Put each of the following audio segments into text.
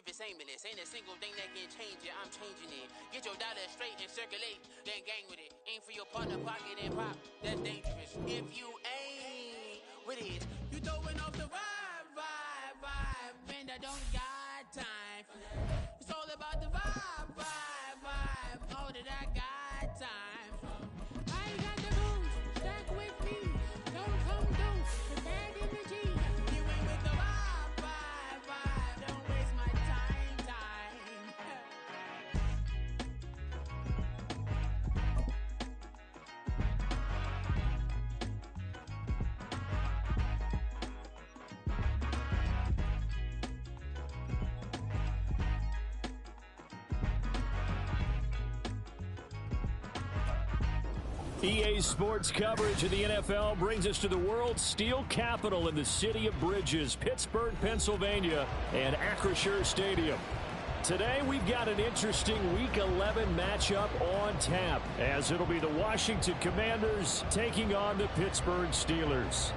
if it's aimless. Ain't a single thing that can change it, I'm changing it. Get your dollar straight and circulate, then gang with it. Aim for your partner, pocket and pop, that's dangerous. If you aim with it, you throwing off the vibe, and I don't got time for that. It's all about the vibe, all that I got time for. I got the boost, stack with me, don't come dose, the bad energy. You ain't with the vibe, don't waste my time. EA Sports coverage of the NFL brings us to the world's steel capital in the city of Bridges, Pittsburgh, Pennsylvania, and Acrisure Stadium. Today, we've got an interesting Week 11 matchup on tap, as it'll be the Washington Commanders taking on the Pittsburgh Steelers.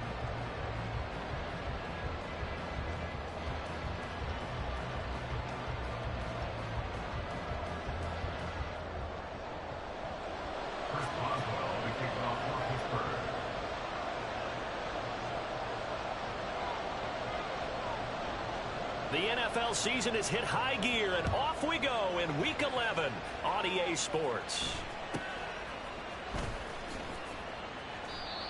The NFL season has hit high gear, and off we go in Week 11 on EA Sports.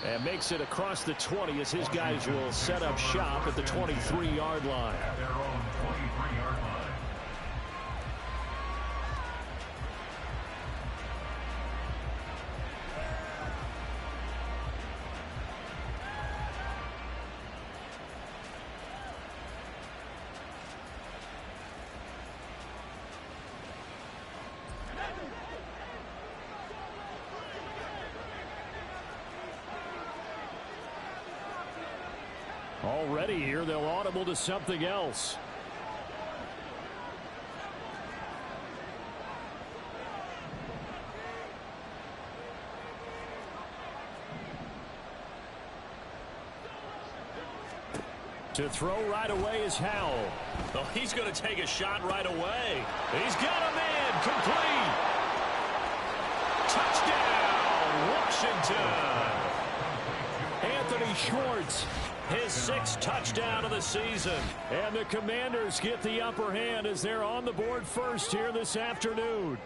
And makes it across the 20 as his guys will set up shop at the 23-yard line. At their own 23-yard line. Already here, they'll audible to something else. To throw right away is Howell. Oh, he's going to take a shot right away. He's got him in. Complete. Touchdown, Washington. Anthony Schwartz, his 6th touchdown of the season. And the Commanders get the upper hand as they're on the board first here this afternoon.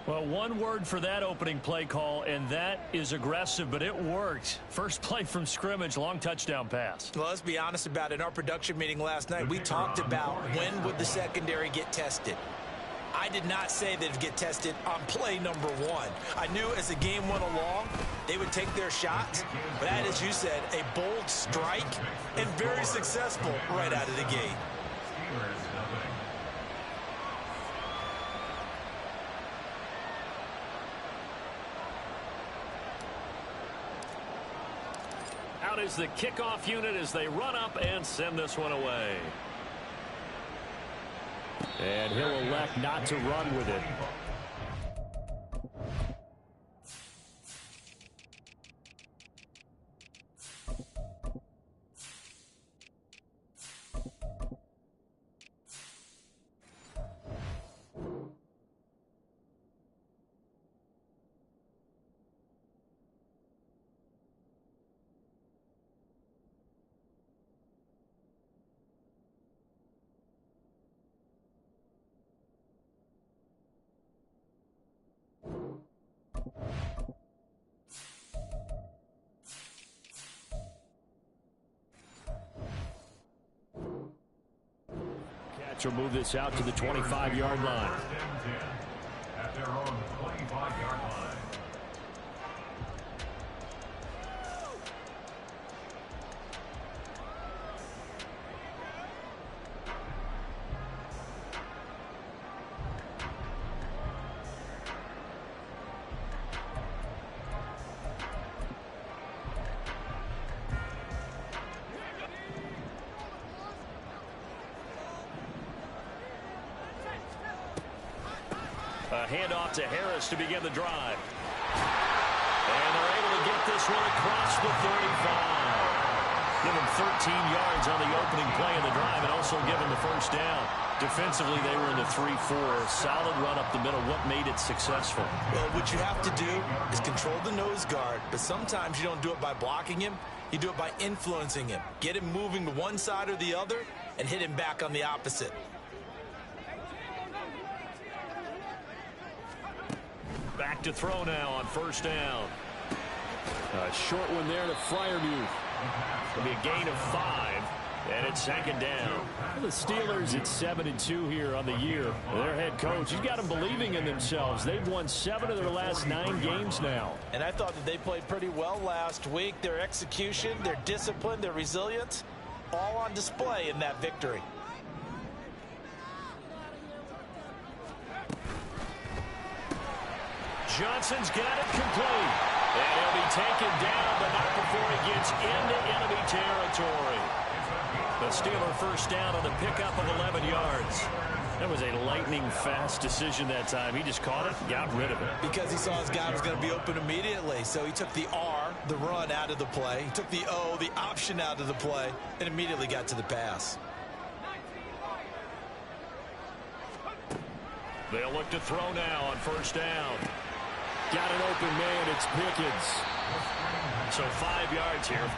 Well, one word for that opening play call, and that is aggressive, but it worked. First play from scrimmage, long touchdown pass. Well, let's be honest about it. In our production meeting last night, we talked about when would the secondary get tested. I did not say they'd get tested on play number 1. I knew as the game went along, they would take their shots. But that, as you said, a bold strike and very successful right out of the gate. Out is the kickoff unit as they run up and send this one away. And he'll elect not to run with it. Catcher move this out to the 25-yard line. At their own 25-yard line. A handoff to Harris to begin the drive. And they're able to get this one across the 35. Give him 13 yards on the opening play of the drive and also give him the first down. Defensively, they were in the 3-4. Solid run up the middle. What made it successful? Well, what you have to do is control the nose guard, but sometimes you don't do it by blocking him. You do it by influencing him. Get him moving to one side or the other and hit him back on the opposite. Back to throw now on first down. A short one there to Freiermuth. It'll be a gain of 5, and it's second down. The Steelers at 7-2 here on the year. Their head coach, he's got them believing in themselves. They've won 7 of their last 9 games now. And I thought that they played pretty well last week. Their execution, their discipline, their resilience, all on display in that victory. Johnson's got it complete. And he'll be taken down, but not before he gets into enemy territory. The Steeler first down on the pickup of 11 yards. That was a lightning-fast decision that time. He just caught it, got rid of it. Because he saw his guy was going to be open immediately. So he took the R, the run, out of the play. He took the O, the option, out of the play, and immediately got to the pass. They'll look to throw now on first down. Got an open man, it's Pickens. So 5 yards here.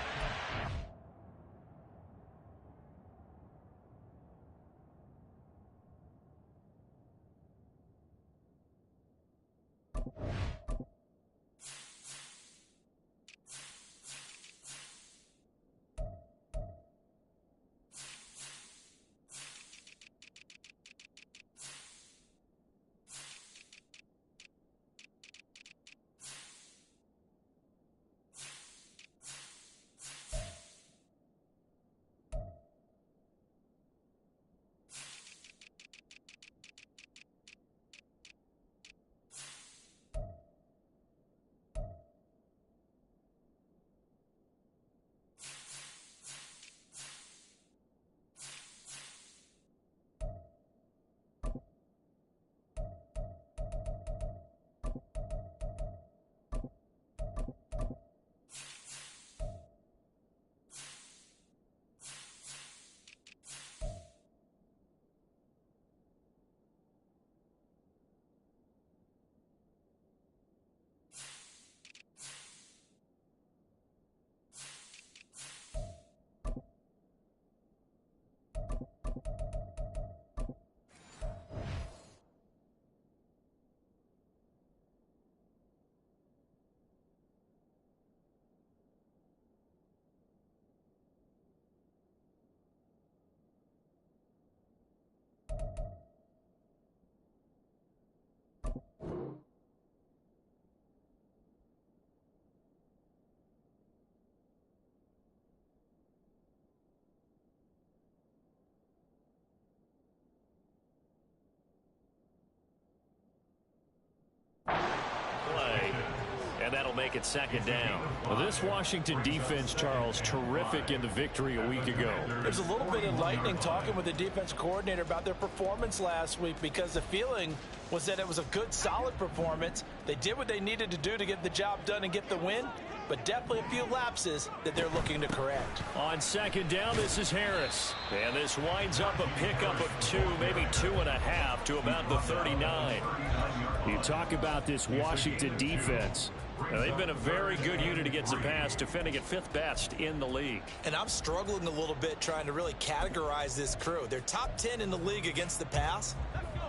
And that'll make it second down. Well, this Washington defense, Charles, terrific in the victory a week ago. There's a little bit enlightening talking with the defense coordinator about their performance last week, because the feeling was that it was a good, solid performance. They did what they needed to do to get the job done and get the win, but definitely a few lapses that they're looking to correct. On second down, this is Harris. And this winds up a pickup of 2, maybe 2.5 to about the 39. You talk about this Washington defense. Now, they've been a very good unit against the pass, defending at 5th best in the league. And I'm struggling a little bit trying to really categorize this crew. They're top 10 in the league against the pass,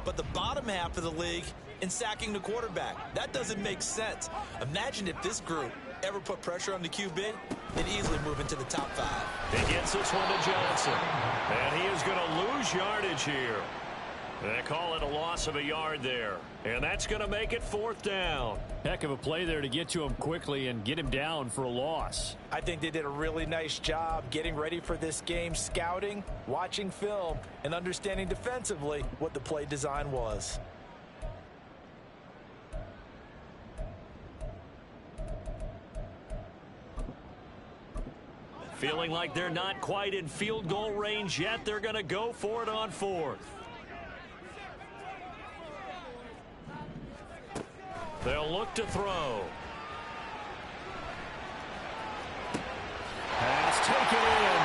but the bottom half of the league in sacking the quarterback. That doesn't make sense. Imagine if this group ever put pressure on the QB, they'd easily move into the top 5. He gets this one to Johnson. And he is going to lose yardage here. They call it a loss of a yard there. And that's going to make it 4th down. Heck of a play there to get to him quickly and get him down for a loss. I think they did a really nice job getting ready for this game, scouting, watching film, and understanding defensively what the play design was. Feeling like they're not quite in field goal range yet. They're going to go for it on 4th. They'll look to throw. Pass taken in.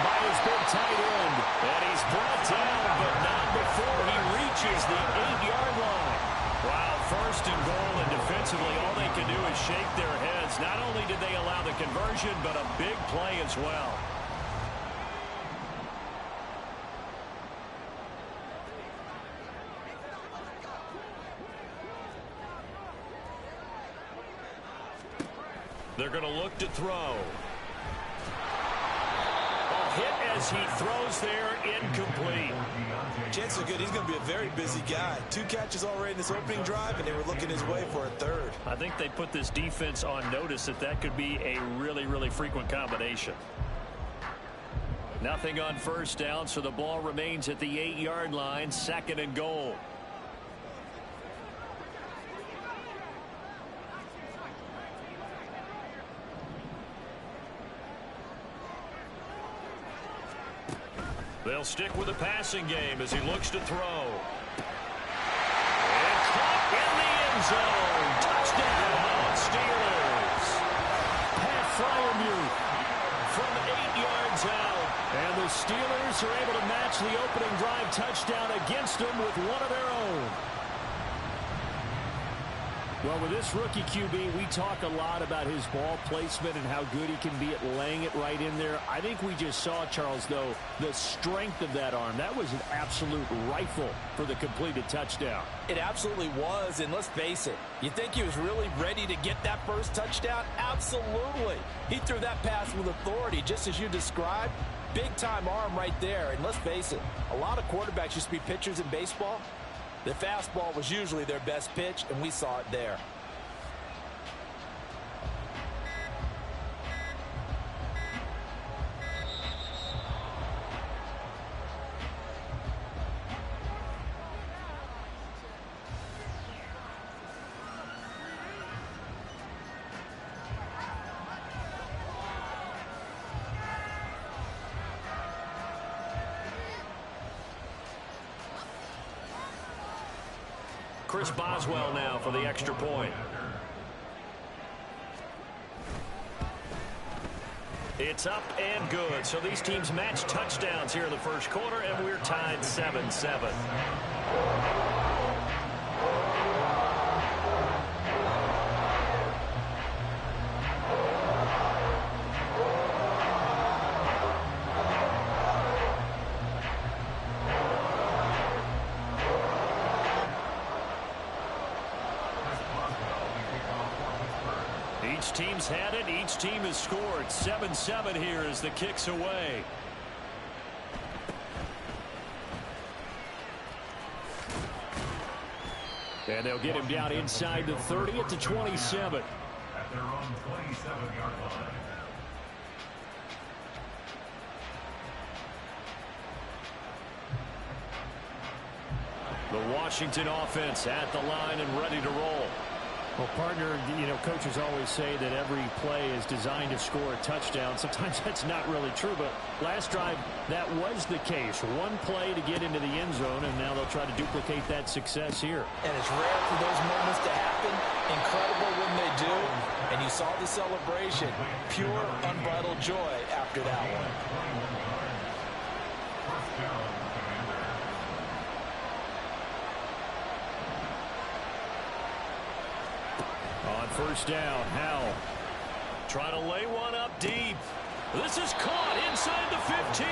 tight end. And he's brought down, but not before he reaches the 8-yard line. Wow, first and goal, and defensively all they can do is shake their heads. Not only did they allow the conversion, but a big play as well. They're going to look to throw. A hit as he throws there, incomplete. Chances are good he's going to be a very busy guy. 2 catches already in this opening drive, and they were looking his way for a third. I think they put this defense on notice that could be a really, really frequent combination. Nothing on first down, so the ball remains at the 8-yard line, 2nd and goal. They'll stick with the passing game as he looks to throw. And caught in the end zone. Touchdown, Steelers. Pat Fryermuth from 8 yards out. And the Steelers are able to match the opening drive touchdown against them with one of their own. Well, with this rookie QB, we talk a lot about his ball placement and how good he can be at laying it right in there. I think we just saw, Charles, though, the strength of that arm. That was an absolute rifle for the completed touchdown. It absolutely was, and let's face it, you think he was really ready to get that first touchdown? Absolutely. He threw that pass with authority, just as you described. Big-time arm right there, and let's face it, a lot of quarterbacks used to be pitchers in baseball. The fastball was usually their best pitch, and we saw it there. Chris Boswell now for the extra point. It's up and good. So these teams match touchdowns here in the first quarter, and we're tied 7-7. Each team's had it. Each team has scored. 7-7 here as the kick's away. And they'll get him down inside the 30 at the 27. At their own 27-yard line. The Washington offense at the line and ready to roll. Well, partner, coaches always say that every play is designed to score a touchdown. Sometimes that's not really true, but last drive, that was the case. One play to get into the end zone, and now they'll try to duplicate that success here. And it's rare for those moments to happen. Incredible when they do. And you saw the celebration. Pure, unbridled joy after that one. First down, Commander. On first down, Howell trying to lay one up deep. This is caught inside the 15.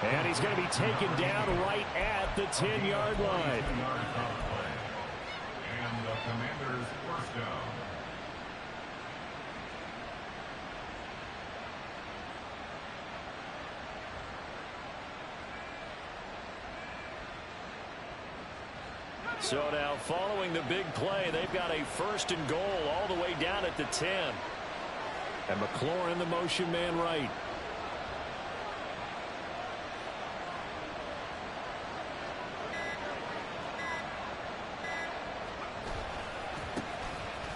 And he's going to be taken down right at the 10-yard line. 10-yard drop play. And the Commanders' first down. So now following the big play, they've got a first and goal all the way down at the 10. And McLaurin the motion man right.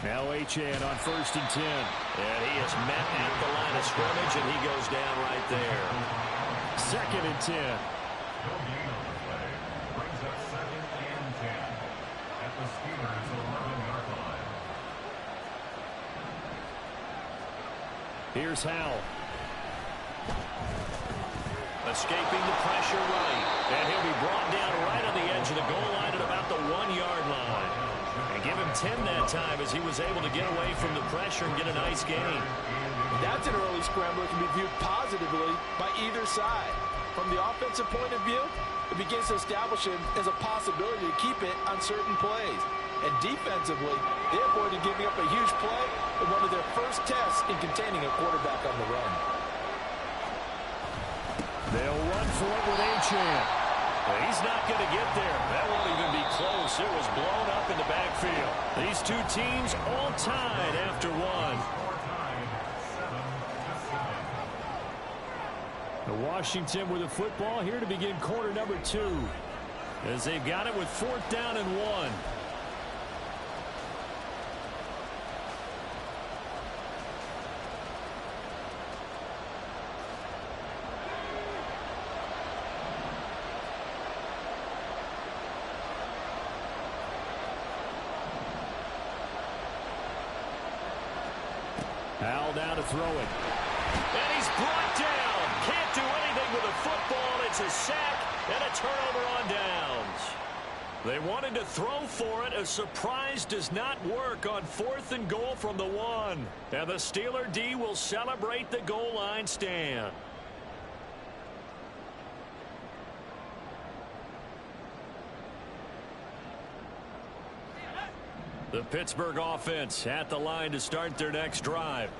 Now Achane on first and 10. And he is met at the line of scrimmage, and he goes down right there. 2nd and 10. No gain on the play. Brings up 2nd and 10. At the Steelers' 11-yard line. Here's Howell. A escaping the pressure right. And he'll be brought down right on the edge of the goal line at about the 1-yard line. And give him 10 that time as he was able to get away from the pressure and get a nice gain. That's an early scrambler that can be viewed positively by either side. From the offensive point of view, it begins to establish him as a possibility to keep it on certain plays. And defensively, they avoided giving up a huge play in one of their first tests in containing a quarterback on the run. They'll run for it with Achane. He's not going to get there. That won't even be close. It was blown up in the backfield. These two teams all tied after one. Washington with the football here to begin quarter number 2. As they've got it with 4th down and 1. Al down to throw it. And he's brought down. Can't do anything with the football. It's a sack and a turnover on downs. They wanted to throw for it. A surprise does not work on 4th and goal from the 1. And the Steeler D will celebrate the goal line stand. The Pittsburgh offense at the line to start their next drive.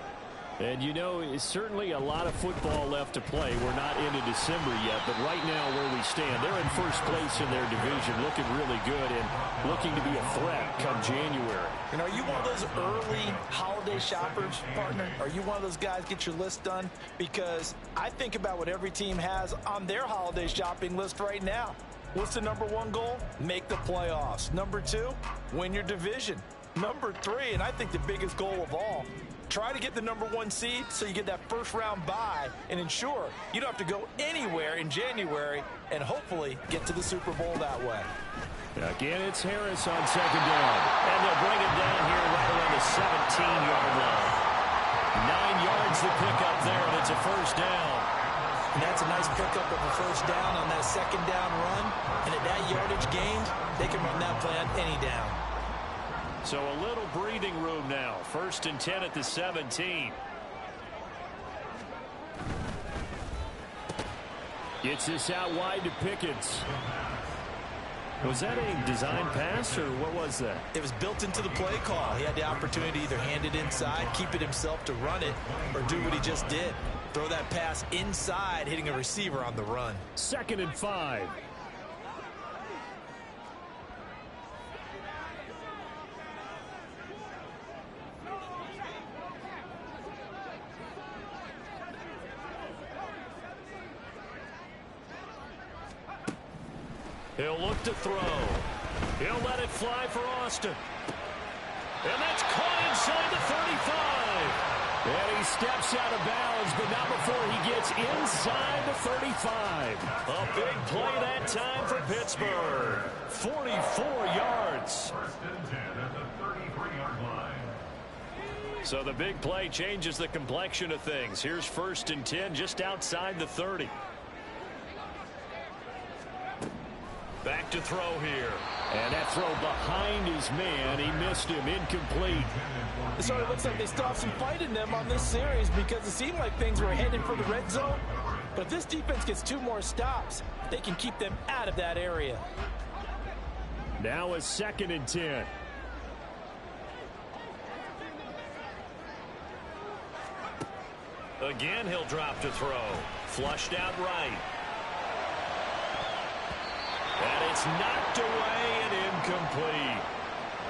And you know, it's certainly a lot of football left to play. We're not into December yet, but right now where we stand, they're in first place in their division, looking really good and looking to be a threat come January. And are you one of those early holiday shoppers, partner? Are you one of those guys get your list done? Because I think about what every team has on their holiday shopping list right now. What's the number 1 goal? Make the playoffs. Number 2, win your division. Number 3, and I think the biggest goal of all, try to get the number 1 seed so you get that first-round bye and ensure you don't have to go anywhere in January and hopefully get to the Super Bowl that way. Again, it's Harris on 2nd down. And they'll bring it down here right around the 17-yard line. 9 yards to pick up there, and it's a first down. And that's a nice pickup of a first down on that 2nd down run. And at that yardage gained, they can run that play on any down. So a little breathing room now. 1st and 10 at the 17. Gets this out wide to Pickens. Was that a design pass, or what was that? It was built into the play call. He had the opportunity to either hand it inside, keep it himself to run it, or do what he just did. Throw that pass inside, hitting a receiver on the run. 2nd and 5. He'll look to throw. He'll let it fly for Austin. And that's caught inside the 35. And he steps out of bounds, but not before he gets inside the 35. A big play that time for Pittsburgh. 44 yards. 1st and 10 at the 33-yard line. So the big play changes the complexion of things. Here's 1st and 10 just outside the 30. Back to throw here. And that throw behind his man. He missed him. Incomplete. It sort of looks like they still have some fight in them on this series because it seemed like things were heading for the red zone. But if this defense gets 2 more stops, they can keep them out of that area. Now a 2nd and 10. Again, he'll drop to throw. Flushed out right. And it's knocked away and incomplete.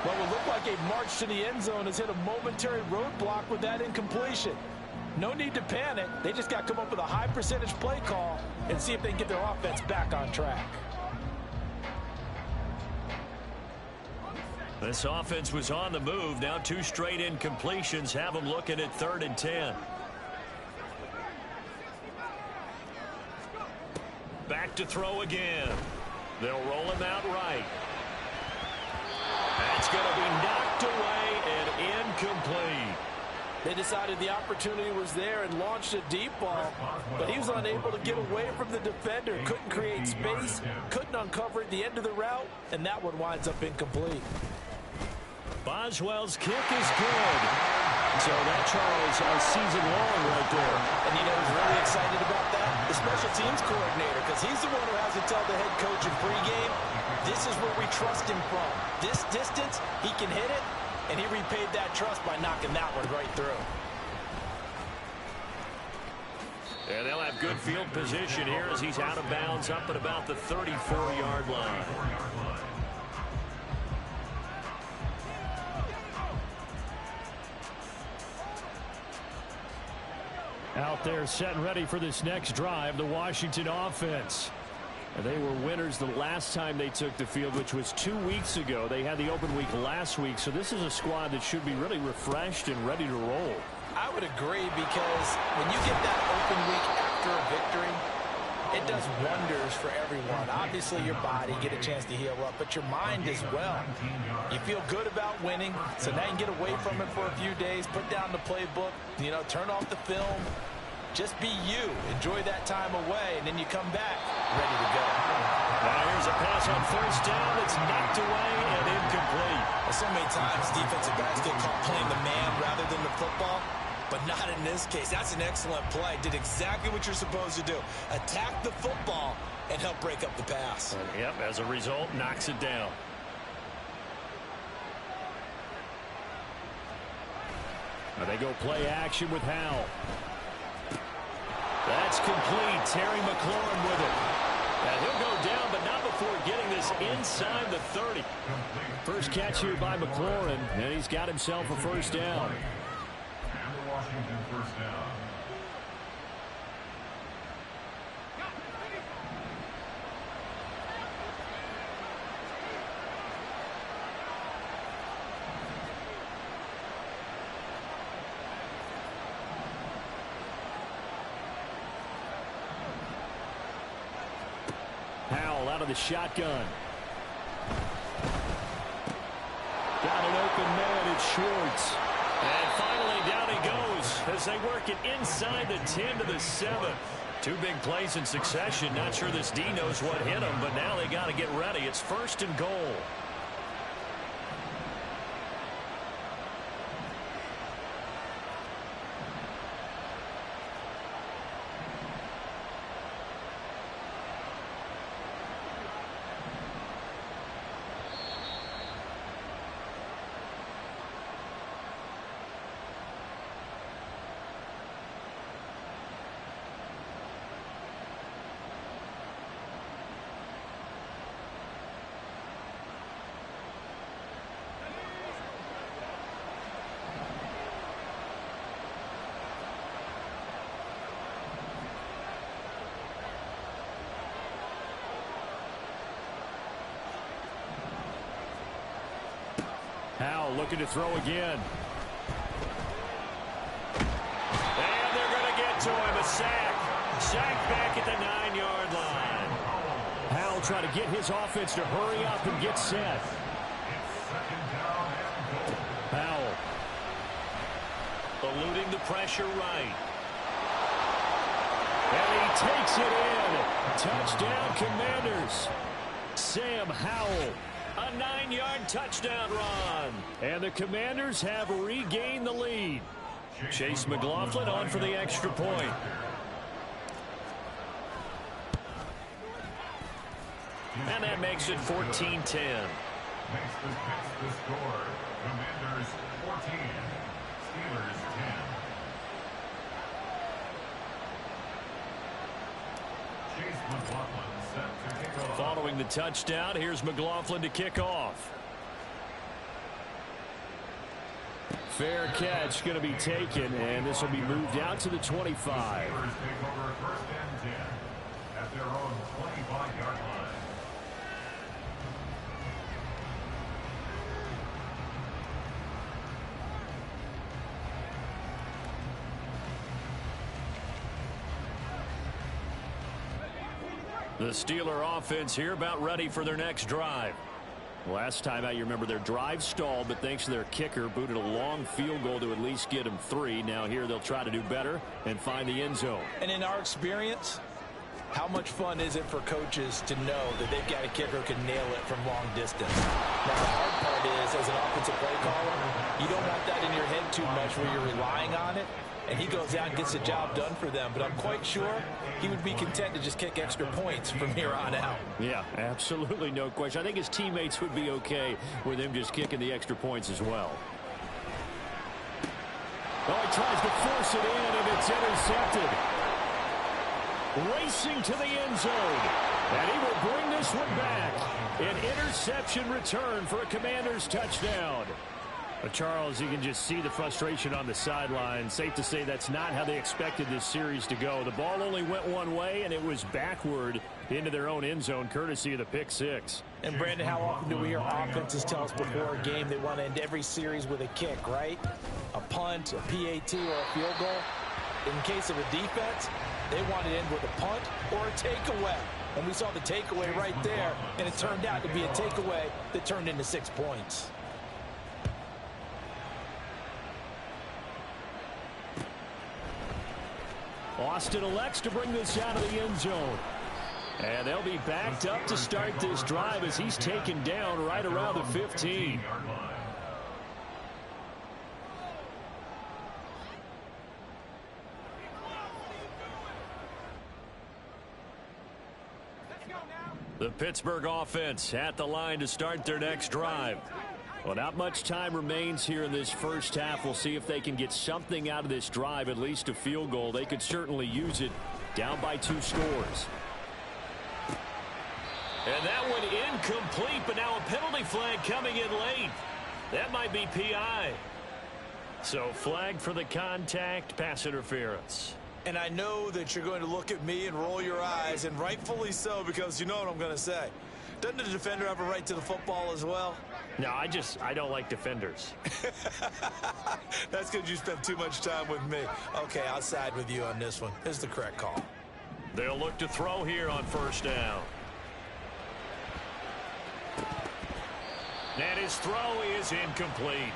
What will look like a march to the end zone has hit a momentary roadblock with that incompletion. No need to panic. They just got to come up with a high percentage play call and see if they can get their offense back on track. This offense was on the move. Now 2 straight incompletions have them looking at 3rd and 10. Back to throw again. They'll roll him out right. That's going to be knocked away and incomplete. They decided the opportunity was there and launched a deep ball, but he was unable to get away from the defender, couldn't create space, couldn't uncover at the end of the route, and that one winds up incomplete. Boswell's kick is good. So that, Charles, a season long right there. And you know who's really excited about that? The special teams coordinator, because he's the one who has to tell the head coach in pregame, this is where we trust him from. This distance, he can hit it, and he repaid that trust by knocking that one right through. And they'll have good field position here as he's out of bounds up at about the 34-yard line. Out there set and ready for this next drive, the Washington offense. They were winners the last time they took the field, which was 2 weeks ago. They had the open week last week, so this is a squad that should be really refreshed and ready to roll. I would agree, because when you get that open week after a victory, it does wonders for everyone. Obviously, your body, get a chance to heal up, but your mind as well. You feel good about winning, so now you can get away from it for a few days, put down the playbook, you know, turn off the film. Just be you. Enjoy that time away, and then you come back ready to go. Now here's a pass on first down. It's knocked away and incomplete. So many times defensive backs get caught playing the man rather than the football, but not in this case. That's an excellent play. Did exactly what you're supposed to do. Attack the football and help break up the pass. Yep, as a result, knocks it down. Now they go play action with Howell. That's complete. Terry McLaurin with it. And he'll go down, but not before getting this inside the 30. First catch here by McLaurin, and he's got himself a first down. And the Washington first down. Howell out of the shotgun. Got an open man, it's Schwartz. And finally, down he goes as they work it inside the 10 to the 7. Two big plays in succession. Not sure this D knows what hit him, but now they got to get ready. It's first and goal. Howell looking to throw again. And they're going to get to him. A sack. Sack back at the 9-yard line. Howell trying to get his offense to hurry up and get set. Howell Eluding the pressure right. and he takes it in. Touchdown, Commanders. Sam Howell. A 9-yard touchdown run. And the Commanders have regained the lead. Chase McLaughlin on for the extra point. And that makes it 14-10. Makes the score. Commanders 14, Steelers 10. Chase McLaughlin set to kick off. Following the touchdown, here's McLaughlin to kick off. Fair catch going to be taken, and this will be moved out to the 25. Steelers take over first and 10 at their own 25-yard line. The Steeler offense here about ready for their next drive. Last time out, you remember their drive stalled, but thanks to their kicker, booted a long field goal to at least get them 3. Now here they'll try to do better and find the end zone. And in our experience, how much fun is it for coaches to know that they've got a kicker who can nail it from long distance? Now, the hard part is, as an offensive play caller, you don't want that in your head too much where you're relying on it, and he goes out and gets the job done for them. But I'm quite sure he would be content to just kick extra points from here on out. Yeah, absolutely no question. I think his teammates would be okay with him just kicking the extra points as well. Oh, he tries to force it in, and it's intercepted. Racing to the end zone. And he will bring this one back. An interception return for a Commanders touchdown. But Charles, you can just see the frustration on the sideline. Safe to say that's not how they expected this series to go. The ball only went one way, and it was backward into their own end zone, courtesy of the pick six. And, Brandon, how often do we hear offenses tell us before a game they want to end every series with a kick, right? A punt, a PAT, or a field goal. In case of a defense, they want to end with a punt or a takeaway. And we saw the takeaway right there, and it turned out to be a takeaway that turned into 6 points. Austin elects to bring this out of the end zone. And they'll be backed up to start this drive as he's taken down right around the 15. The Pittsburgh offense at the line to start their next drive. Well, not much time remains here in this first half. We'll see if they can get something out of this drive, at least a field goal. They could certainly use it, down by 2 scores. And that one incomplete, but now a penalty flag coming in late. That might be PI. So flag for the contact, pass interference. And I know that you're going to look at me and roll your eyes, and rightfully so, because you know what I'm going to say. Doesn't the defender have a right to the football as well? No, I don't like defenders. That's because you spent too much time with me. Okay, I'll side with you on this one. This is the correct call. They'll look to throw here on first down. And his throw is incomplete.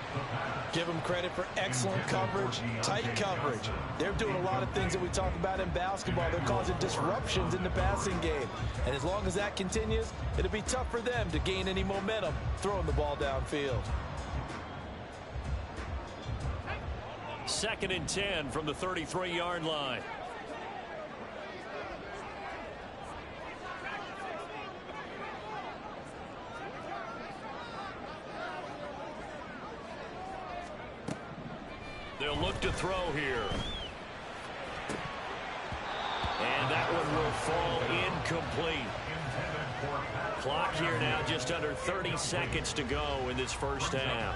Give them credit for excellent coverage, tight coverage. They're doing a lot of things that we talk about in basketball. They're causing disruptions in the passing game. And as long as that continues, it'll be tough for them to gain any momentum throwing the ball downfield. 2nd and 10 from the 33-yard line. They'll look to throw here. And that one will fall incomplete. Clock here now, just under 30 seconds to go in this first half.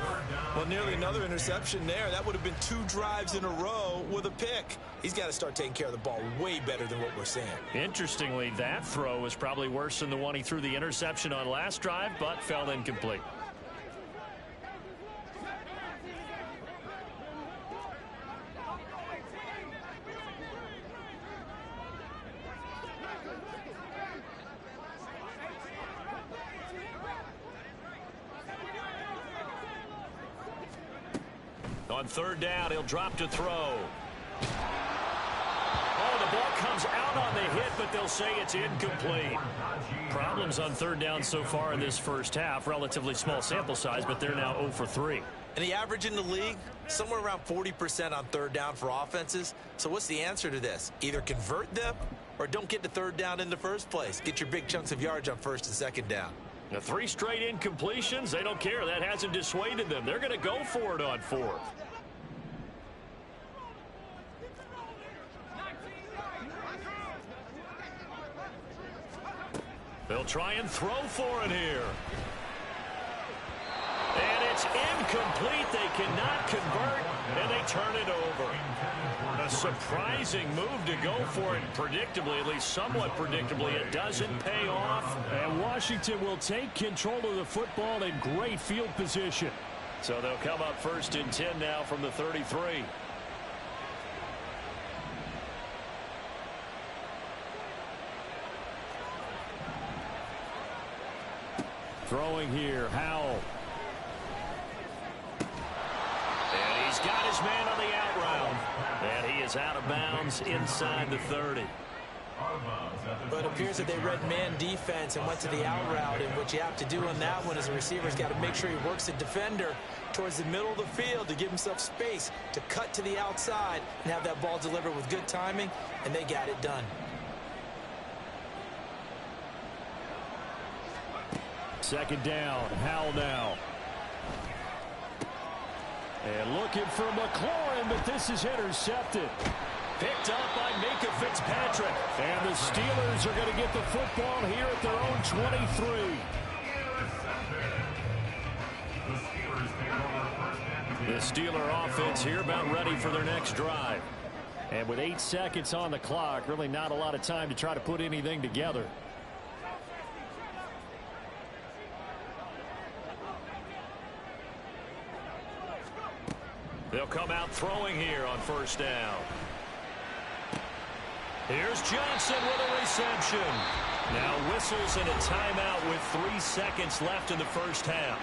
Well, nearly another interception there. That would have been 2 drives in a row with a pick. He's got to start taking care of the ball way better than what we're seeing. Interestingly, that throw was probably worse than the one he threw the interception on last drive, but fell incomplete. On 3rd down, he'll drop to throw. Oh, the ball comes out on the hit, but they'll say it's incomplete. Problems on 3rd down so far in this first half. Relatively small sample size, but they're now 0 for 3. And the average in the league, somewhere around 40% on 3rd down for offenses. So what's the answer to this? Either convert them or don't get to 3rd down in the first place. Get your big chunks of yards on 1st and 2nd down. Now 3 straight incompletions, they don't care. That hasn't dissuaded them. They're going to go for it on 4th. They'll try and throw for it here. And it's incomplete. They cannot convert, and they turn it over. A surprising move to go for it predictably, at least somewhat predictably. It doesn't pay off. And Washington will take control of the football in great field position. So they'll come up 1st and 10 now from the 33. Throwing here, Howell. And he's got his man on the out route. And he is out of bounds inside the 30. But it appears that they read man defense and went to the out route, and what you have to do on that one is the receiver's got to make sure he works the defender towards the middle of the field to give himself space to cut to the outside and have that ball delivered with good timing, and they got it done. Second down, Howell now. And looking for McLaurin, but this is intercepted. Picked up by Minka Fitzpatrick. And the Steelers are going to get the football here at their own 23. The Steeler offense here about ready for their next drive. And with 8 seconds on the clock, really not a lot of time to try to put anything together. They'll come out throwing here on first down. Here's Johnson with a reception. Now whistles and a timeout with 3 seconds left in the first half.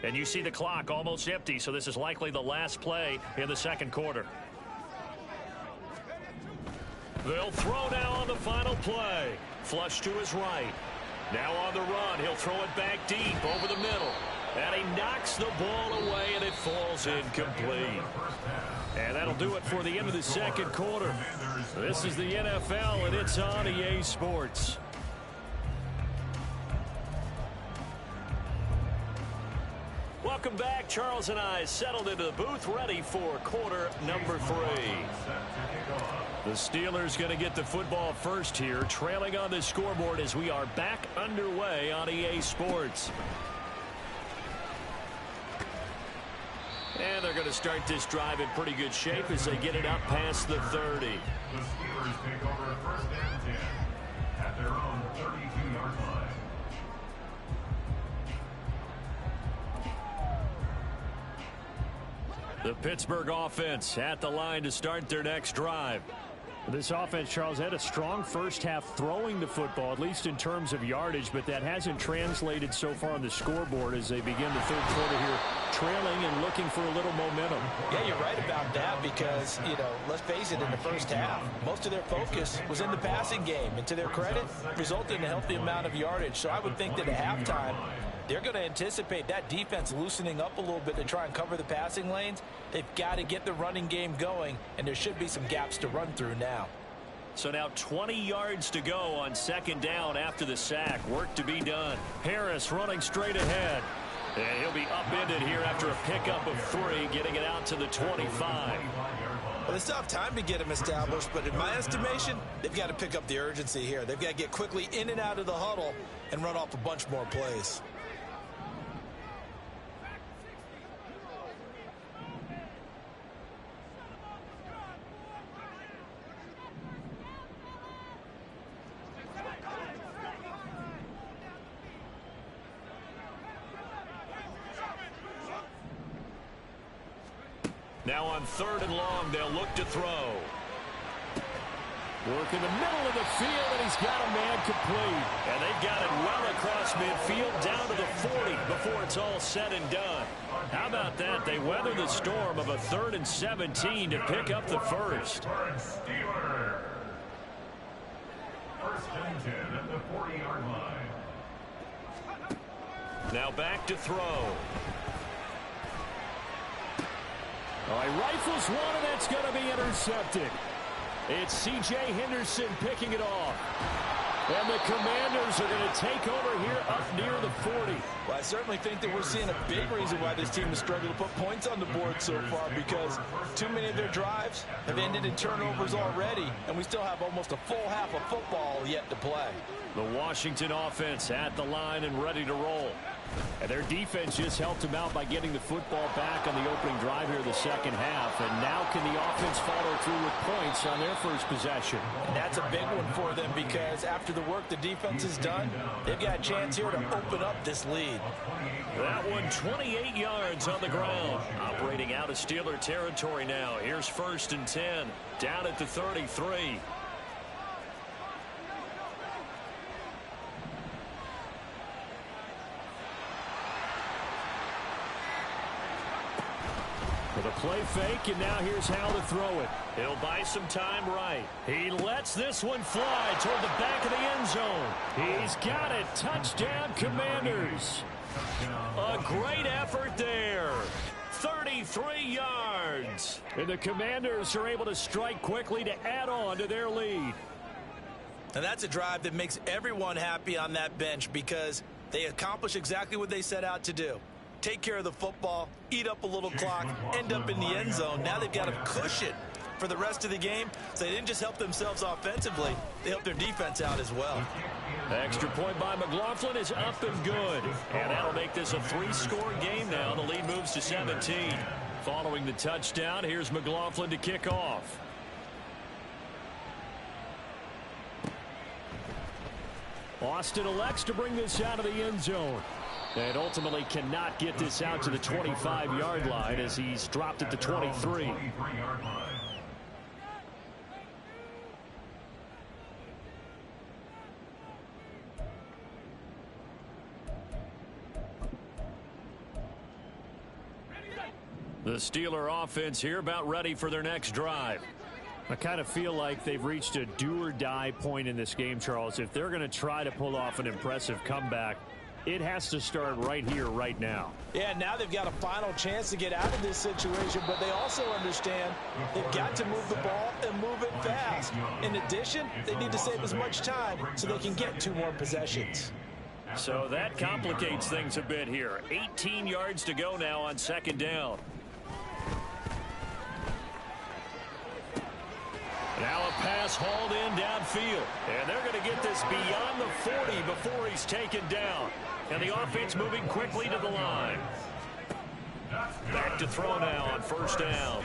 And you see the clock almost empty, so this is likely the last play in the second quarter. They'll throw now on the final play. Flush to his right. Now on the run, he'll throw it back deep over the middle. And he knocks the ball away, and it falls incomplete. And that'll do it for the end of the second quarter. This is the NFL, and it's on EA Sports. Welcome back. Charles and I settled into the booth, ready for quarter number 3. The Steelers going to get the football first here, trailing on the scoreboard as we are back underway on EA Sports. And they're going to start this drive in pretty good shape as they get it up past the 30. The Steelers take over first and 10 at their own 32-yard line. The Pittsburgh offense at the line to start their next drive. This offense, Charles, had a strong first half throwing the football, at least in terms of yardage, but that hasn't translated so far on the scoreboard as they begin the third quarter here, trailing and looking for a little momentum. Yeah, you're right about that because, let's face it, in the first half, most of their focus was in the passing game, and to their credit, resulted in a healthy amount of yardage. So I would think that at halftime, they're going to anticipate that defense loosening up a little bit to try and cover the passing lanes. They've got to get the running game going, and there should be some gaps to run through now. So now 20 yards to go on second down after the sack. Work to be done. Harris running straight ahead. And he'll be upended here after a pickup of 3, getting it out to the 25. Well, they still have time to get him established, but in my estimation, they've got to pick up the urgency here. They've got to get quickly in and out of the huddle and run off a bunch more plays. Now on third and long, they'll look to throw. Work in the middle of the field, and he's got a man complete. And they've got it well across midfield down to the 40 before it's all said and done. How about that? They weather the storm of a 3rd and 17 to pick up the first. Steelers. First and 10 at the 40-yard line. Now back to throw. Oh, he rifles one, and that's going to be intercepted. It's C.J. Henderson picking it off. And the Commanders are going to take over here up near the 40. Well, I certainly think that we're seeing a big reason why this team has struggled to put points on the board so far, because too many of their drives have ended in turnovers already, and we still have almost a full half of football yet to play. The Washington offense at the line and ready to roll. And their defense just helped them out by getting the football back on the opening drive here in the second half. And now can the offense follow through with points on their first possession? And that's a big one for them, because after the work the defense has done, they've got a chance here to open up this lead. That one 28 yards on the ground. Operating out of Steeler territory now. Here's 1st and 10. Down at the 33. With a play fake, and now here's how to throw it. He'll buy some time right. He lets this one fly toward the back of the end zone. He's got it. Touchdown, Commanders. A great effort there. 33 yards. And the Commanders are able to strike quickly to add on to their lead. And that's a drive that makes everyone happy on that bench, because they accomplish exactly what they set out to do. Take care of the football, eat up a little clock, end up in the end zone. Now they've got a cushion for the rest of the game. So they didn't just help themselves offensively, they helped their defense out as well. The extra point by McLaughlin is up and good. And that'll make this a 3-score game now. The lead moves to 17. Following the touchdown, here's McLaughlin to kick off. Austin elects to bring this out of the end zone. And ultimately cannot get this out to the 25-yard line as he's dropped at the 23. The Steeler offense here about ready for their next drive. I kind of feel like they've reached a do-or-die point in this game, Charles. If they're going to try to pull off an impressive comeback, it has to start right here, right now. Yeah, now they've got a final chance to get out of this situation, but they also understand they've got to move the ball and move it fast. In addition, they need to save as much time so they can get 2 more possessions. So that complicates things a bit here. 18 yards to go now on 2nd down. Now a pass hauled in downfield. And they're going to get this beyond the 40 before he's taken down. And the offense moving quickly to the line. Back to throw now on 1st down.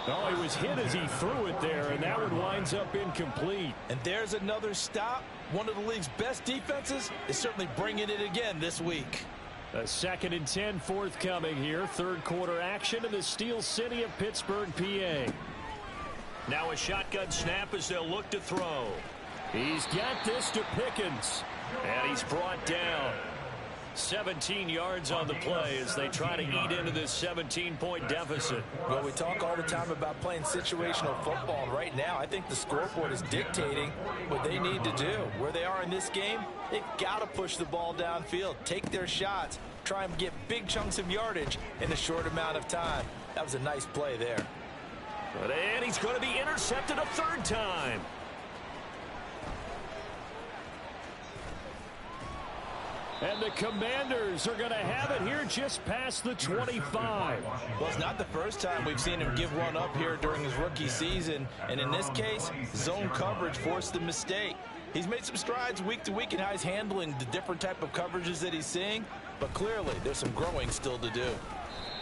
Oh, he was hit as he threw it there, and that one winds up incomplete. And there's another stop. One of the league's best defenses is certainly bringing it again this week. A 2nd and 10 forthcoming here. 3rd quarter action in the Steel City of Pittsburgh, PA. Now a shotgun snap as they'll look to throw. He's got this to Pickens. And he's brought down. 17 yards on the play as they try to eat into this 17-point deficit. Well, we talk all the time about playing situational football, and right now I think the scoreboard is dictating what they need to do. Where they are in this game, they've got to push the ball downfield, take their shots, try and get big chunks of yardage in a short amount of time. That was a nice play there. And he's going to be intercepted a 3rd time. And the Commanders are going to have it here just past the 25. Well, it's not the first time we've seen him give one up here during his rookie season. And in this case, zone coverage forced the mistake. He's made some strides week to week in how he's handling the different type of coverages that he's seeing. But clearly, there's some growing still to do.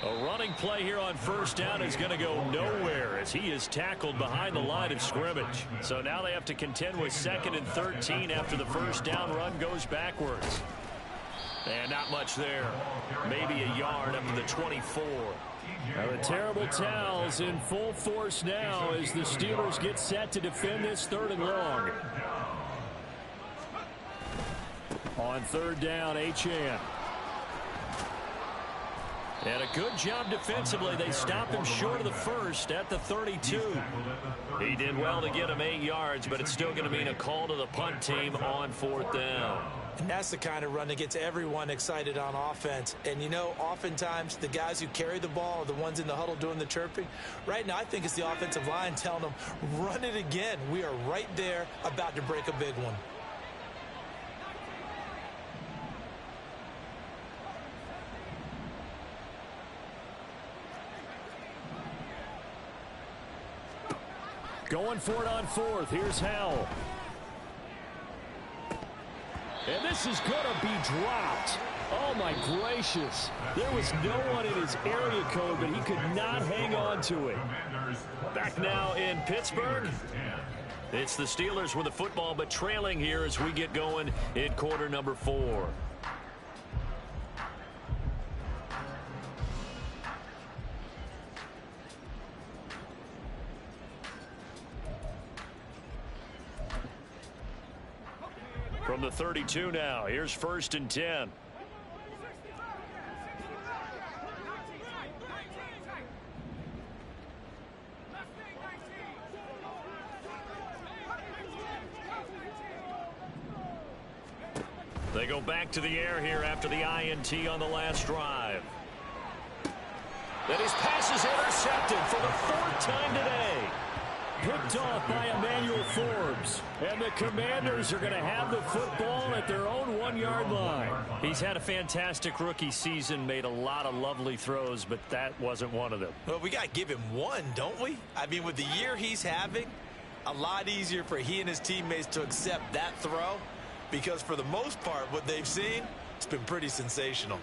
A running play here on 1st down is going to go nowhere as he is tackled behind the line of scrimmage. So now they have to contend with 2nd and 13 after the 1st down run goes backwards. And not much there. Maybe a yard up to the 24. Now the terrible towels in full force now as the Steelers get set to defend this 3rd and long. On 3rd down, Achane. And a good job defensively. They stopped him short of the 1st at the 32. He did well to get him 8 yards, but it's still going to mean a call to the punt team on 4th down. And that's the kind of run that gets everyone excited on offense. And, you know, oftentimes the guys who carry the ball are the ones in the huddle doing the chirping. Right now, I think it's the offensive line telling them, run it again. We are right there about to break a big one. Going for it on fourth. Here's Howell. And this is going to be dropped. Oh, my gracious. There was no one in his area code, but he could not hang on to it. Back now in Pittsburgh. It's the Steelers with the football, but trailing here as we get going in quarter number 4. From the 32 now, here's 1st and 10. They go back to the air here after the INT on the last drive. And his pass is intercepted for the 4th time today. Picked off by Emmanuel Forbes. And the Commanders are going to have the football at their own 1-yard line. He's had a fantastic rookie season, made a lot of lovely throws, but that wasn't one of them. Well, we got to give him one, don't we? I mean, with the year he's having, a lot easier for he and his teammates to accept that throw, because for the most part, what they've seen, it's been pretty sensational.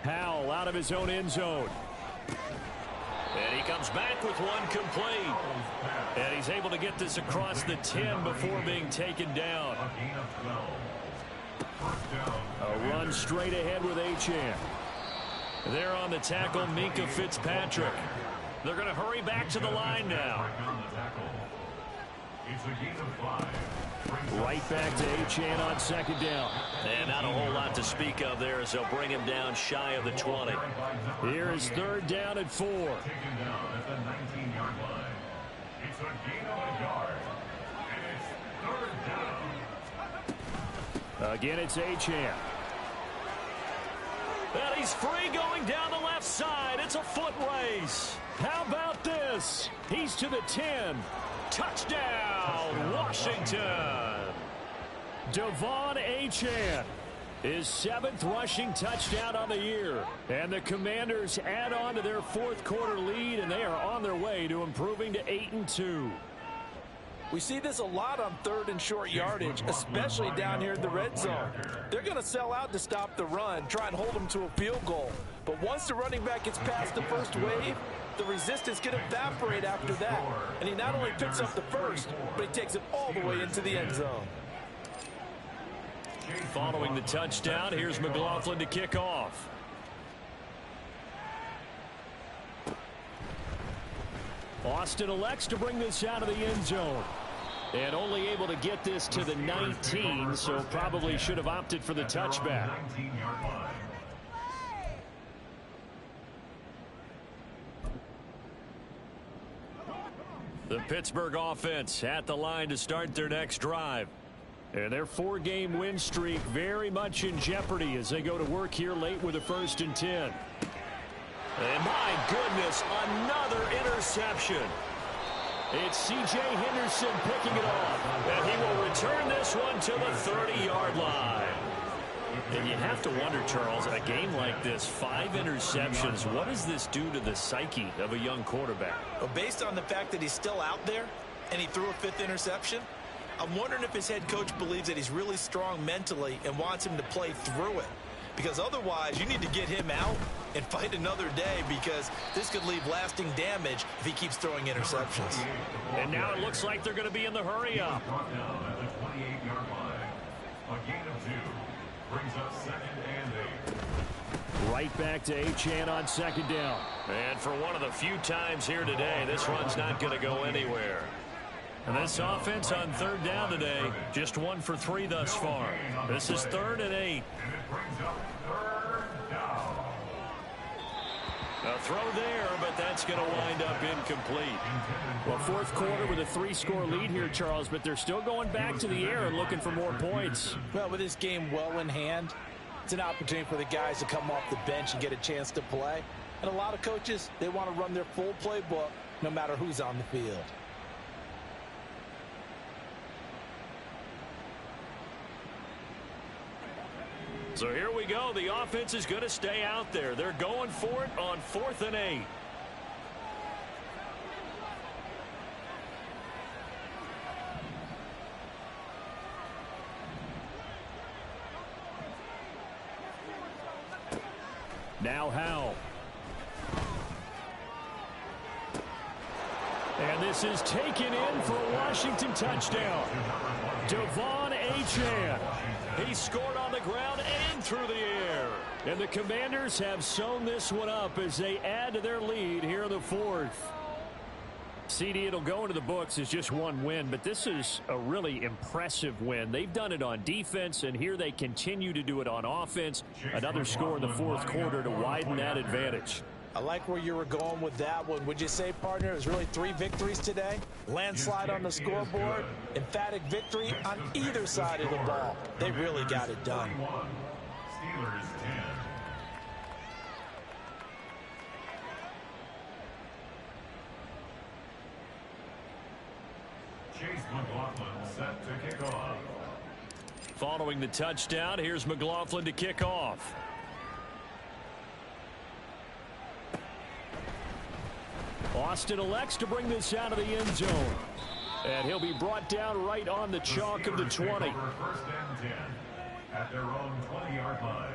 Howell out of his own end zone. And he comes back with one complete. And he's able to get this across the 10 before being taken down. A run straight ahead with Achane. There on the tackle, Minkah Fitzpatrick. They're going to hurry back to the line now. Right back to Achane on 2nd down. And not a whole lot to speak of there as they'll bring him down shy of the 20. Here is 3rd down at 4. Taken down at the 19-yard line. It's a gain of a yard. And it's 3rd down. Again, it's Achane. And he's free going down the left side. It's a foot race. How about this? He's to the 10. Touchdown, Washington. Devon Achane, his 7th rushing touchdown on the year. And the Commanders add on to their 4th quarter lead, and they are on their way to improving to 8-2. We see this a lot on 3rd and short yardage, especially down here in the red zone. They're going to sell out to stop the run, try and hold them to a field goal. But once the running back gets past the first wave, the resistance can evaporate after that. And he not only picks up the first, but he takes it all the way into the end zone. Following the touchdown, here's McLaughlin to kick off. Austin elects to bring this out of the end zone. And only able to get this to the 19, so probably should have opted for the touchback. The Pittsburgh offense at the line to start their next drive. And their 4-game win streak very much in jeopardy as they go to work here late with a 1st and 10. And my goodness, another interception. It's C.J. Henderson picking it off. And he will return this one to the 30-yard line. And you have to wonder, Charles, a game like this, 5 interceptions, what does this do to the psyche of a young quarterback? Well, based on the fact that he's still out there and he threw a 5th interception, I'm wondering if his head coach believes that he's really strong mentally and wants him to play through it. Because otherwise, you need to get him out and fight another day, because this could leave lasting damage if he keeps throwing interceptions. And now it looks like they're going to be in the hurry-up. Right back to Achane on 2nd down. And for one of the few times here today, this run's not going to go anywhere. And this offense on 3rd down today, just 1 for 3 thus far. This is 3rd and 8. A throw there, but that that's going to wind up incomplete. Well, fourth quarter with a 3-score lead here, Charles, but they're still going back to the air and looking for more points. Well, with this game well in hand, it's an opportunity for the guys to come off the bench and get a chance to play. And a lot of coaches, they want to run their full playbook no matter who's on the field. So here we go. The offense is going to stay out there. They're going for it on 4th and 8. Now Howell. And this is taken in for a Washington touchdown. Devon Achane. He scored on the ground and through the air. And the Commanders have sewn this one up as they add to their lead here in the 4th. CD, it'll go into the books as just one win, but this is a really impressive win. They've done it on defense, and here they continue to do it on offense. Another score in the 4th quarter to widen that advantage. I like where you were going with that one. Would you say, partner, it was really 3 victories today? Landslide on the scoreboard, emphatic victory on either side of the ball. They really got it done. Steelers 10. Chase McLaughlin set to kick off. Following the touchdown, here's McLaughlin to kick off. Austin elects to bring this out of the end zone. And he'll be brought down right on the chalk of the 20. 1st and 10 at their own 20-yard line.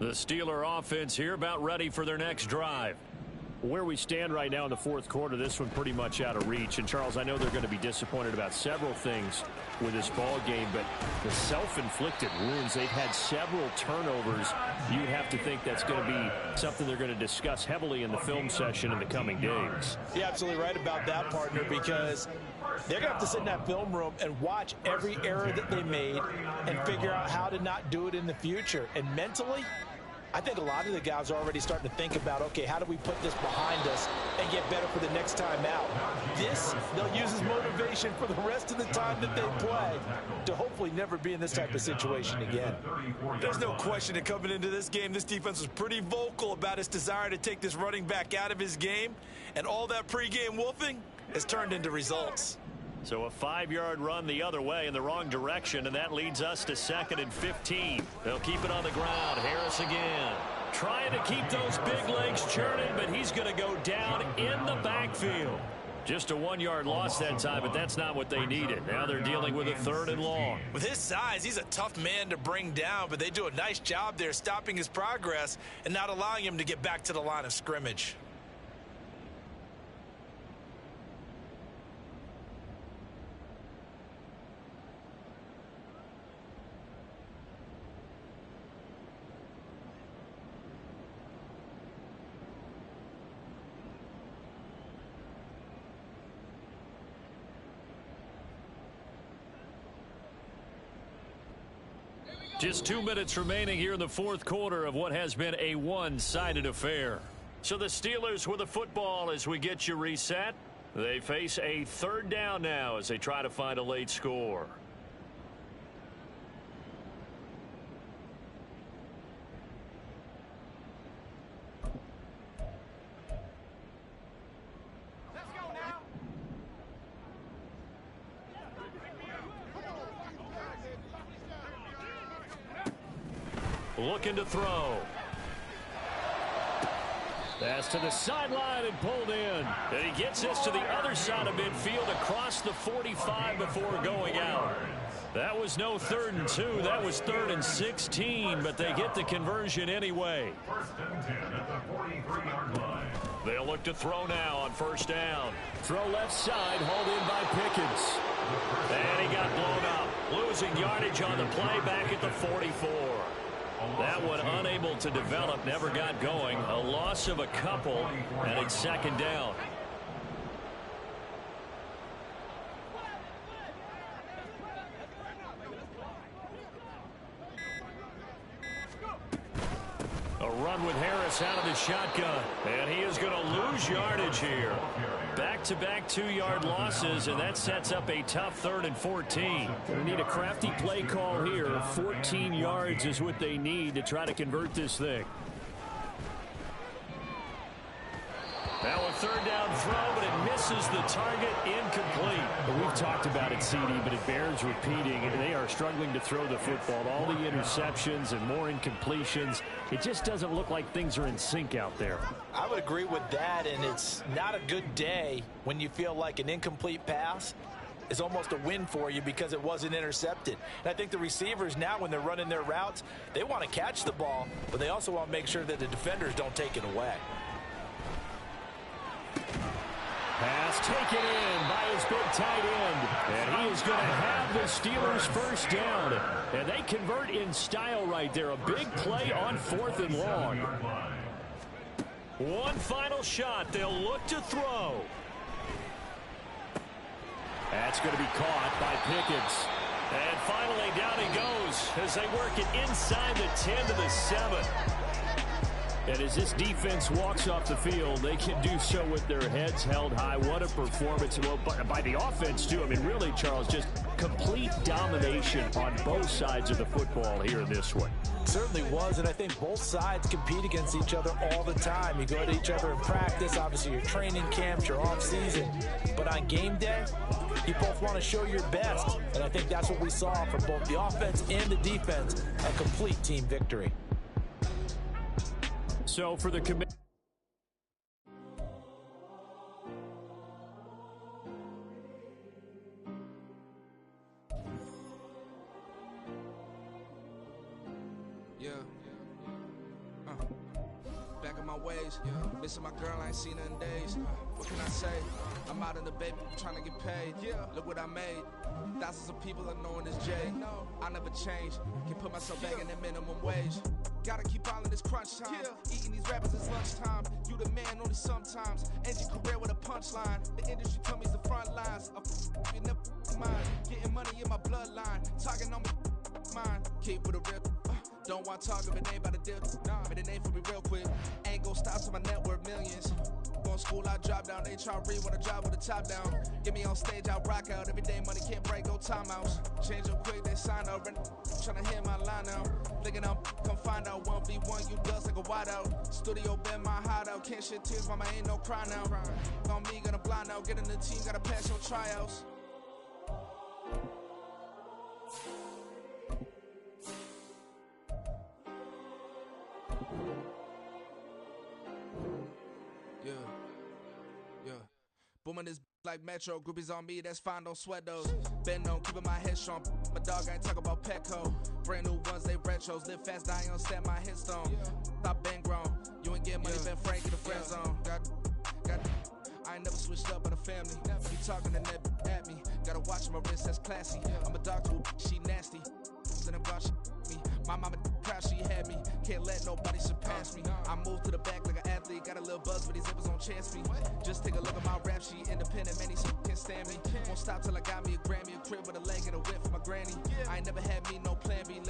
The Steeler offense here about ready for their next drive. Where we stand right now in the 4th quarter, this one pretty much out of reach. And, Charles, I know they're going to be disappointed about several things with this ball game, but the self-inflicted wounds, they've had several turnovers. You'd have to think that's going to be something they're going to discuss heavily in the film session in the coming days. You're absolutely right about that, partner, because they're going to have to sit in that film room and watch every error that they made and figure out how to not do it in the future. And mentally, I think a lot of the guys are already starting to think about, okay, how do we put this behind us and get better for the next time out? This, they'll use as motivation for the rest of the time that they play to hopefully never be in this type of situation again. There's no question that coming into this game, this defense was pretty vocal about its desire to take this running back out of his game, and all that pregame wolfing has turned into results. So a 5-yard run the other way in the wrong direction, and that leads us to 2nd and 15. They'll keep it on the ground. Harris again. Trying to keep those big legs churning, but he's going to go down in the backfield. Just a 1-yard loss that time, but that's not what they needed. Now they're dealing with a 3rd and long. With his size, he's a tough man to bring down, but they do a nice job there stopping his progress and not allowing him to get back to the line of scrimmage. Just 2 minutes remaining here in the 4th quarter of what has been a one-sided affair. So the Steelers with the football as we get you reset. They face a 3rd down now as they try to find a late score. Looking to throw. Pass to the sideline and pulled in. And he gets this to the other side of midfield across the 45 before going out. That was no 3rd and 2. That was 3rd and 16, but they get the conversion anyway. 1st and 10 at the 43-yard line. They'll look to throw now on 1st down. Throw left side, hauled in by Pickens. And he got blown up. Losing yardage on the play back at the 44. That one unable to develop, never got going. A loss of a couple, and it's 2nd down. run with Harris out of the shotgun. And he is going to lose yardage here. Back-to-back 2-yard losses, and that sets up a tough 3rd and 14. They need a crafty play call here. 14 yards is what they need to try to convert this thing. Now a 3rd down throw, but it misses the target, incomplete. But we've talked about it, CD, but it bears repeating. They are struggling to throw the football. All the interceptions and more incompletions. It just doesn't look like things are in sync out there. I would agree with that, and it's not a good day when you feel like an incomplete pass is almost a win for you because it wasn't intercepted. And I think the receivers now, when they're running their routes, they want to catch the ball, but they also want to make sure that the defenders don't take it away. Pass taken in by his big tight end. And he is going to have the Steelers first down. And they convert in style right there. A big play on 4th and long. One final shot. They'll look to throw. That's going to be caught by Pickens. And finally down he goes as they work it inside the 10 to the 7. And as this defense walks off the field, they can do so with their heads held high. What a performance. Well, by the offense, too. I mean, really, Charles, just complete domination on both sides of the football here in this one. Certainly was, and I think both sides compete against each other all the time. You go to each other in practice, obviously your training camps, your off-season. But on game day, you both want to show your best. And I think that's what we saw from both the offense and the defense, a complete team victory. So for the committee. Back in my ways, missing my girl, I ain't seen her in days. What can I say? I'm out in the baby, trying to get paid. Look what I made. Thousands of people are knowing this Jay. I never change. Can put myself back in the minimum wage. Gotta keep all in this crunch time. Eating these rappers is lunchtime. You the man only sometimes. End your career with a punchline. The industry told me it's the front lines. You never mind. Getting money in my bloodline. Talking on me, mine. Keep with a real. Don't want to talk if it ain't about a deal. But it ain't for me real quick. Ain't gon' stop till my net worth millions. Going school, I drop down. They try to read when I drive with the top down. Get me on stage, I rock out. Every day money can't break, no timeouts. Change up quick, they sign up. Tryna hear my line out. Thinking I'm come find out 1v1, you dust like a wideout. Studio been my hideout. Can't shed tears, mama ain't no cry now. On me, gonna blind out. Get in the team, gotta pass your tryouts. Booming this like Metro, groupies on me, that's fine, don't sweat those. Been on, keeping my head strong. My dog ain't talking about Petco. Brand new ones, they retros. Live fast, dying on set, my headstone. Stop been grown. You ain't getting money, been Frank in the friend zone. I ain't never switched up on the family. Never be talking to that at me. Gotta watch my wrist, that's classy. I'm a doctor, she nasty. Then I'm God, me. My mama proud she had me. Can't let nobody surpass me. I move to the back like an athlete. Got a little buzz, but these zippers don't chance me. Just take a look at my rap sheet. Independent, many can't stand me. Won't stop till I got me a Grammy, a crib with a leg and a whip for my granny. I ain't never had me no plan B.